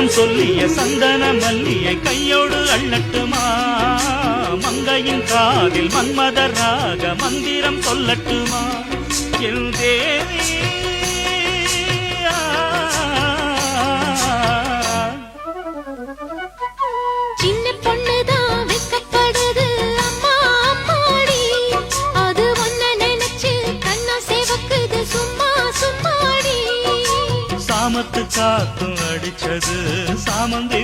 சந்தம் சொல்லிய சந்தன மல்லியை கையோடு அள்ளட்டுமா மங்கையின் காதில் மன்மதராக மந்திரம் சொல்லட்டுமா என் தேவி சின்ன பொண்ணுதான் வெக்கப்படுது அம்மா அம்மாடி அது ஒன்ன நினைச்சு கண்ணா சேவக்குது சும்மா சும்மாடி சாமத்து காத்தும் அடிச்சது சாமந்தி